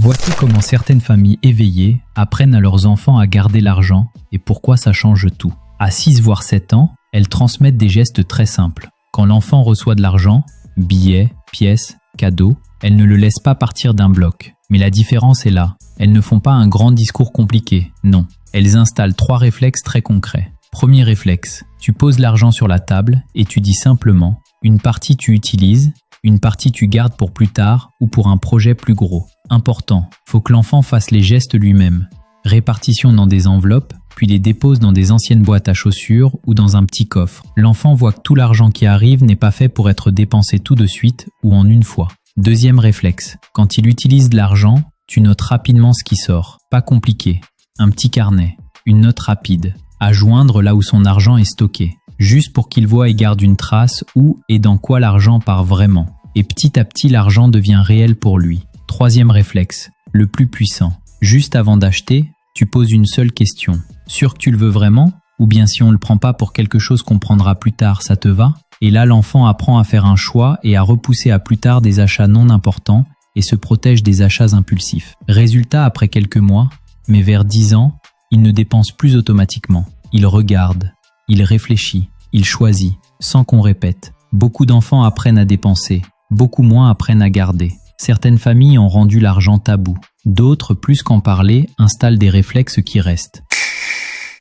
Voici comment certaines familles éveillées apprennent à leurs enfants à garder l'argent et pourquoi ça change tout. À 6 voire 7 ans, elles transmettent des gestes très simples. Quand l'enfant reçoit de l'argent, billets, pièces, cadeaux, elles ne le laissent pas partir d'un bloc. Mais la différence est là. Elles ne font pas un grand discours compliqué, non. Elles installent 3 réflexes très concrets. Premier réflexe, tu poses l'argent sur la table et tu dis simplement « une partie tu utilises, une partie tu gardes pour plus tard ou pour un projet plus gros ». Important, faut que l'enfant fasse les gestes lui-même. Répartition dans des enveloppes, puis les dépose dans des anciennes boîtes à chaussures ou dans un petit coffre. L'enfant voit que tout l'argent qui arrive n'est pas fait pour être dépensé tout de suite ou en une fois. Deuxième réflexe, quand il utilise de l'argent, tu notes rapidement ce qui sort. Pas compliqué. Un petit carnet, une note rapide, à joindre là où son argent est stocké. Juste pour qu'il voit et garde une trace où et dans quoi l'argent part vraiment. Et petit à petit, l'argent devient réel pour lui. Troisième réflexe, le plus puissant. Juste avant d'acheter, tu poses une seule question. Sûr que tu le veux vraiment? Ou bien si on ne le prend pas pour quelque chose qu'on prendra plus tard, ça te va? Et là, l'enfant apprend à faire un choix et à repousser à plus tard des achats non importants et se protège des achats impulsifs. Résultat, après quelques mois, mais vers 10 ans, il ne dépense plus automatiquement. Il regarde, il réfléchit, il choisit, sans qu'on répète. Beaucoup d'enfants apprennent à dépenser, beaucoup moins apprennent à garder. Certaines familles ont rendu l'argent tabou. D'autres, plus qu'en parler, installent des réflexes qui restent.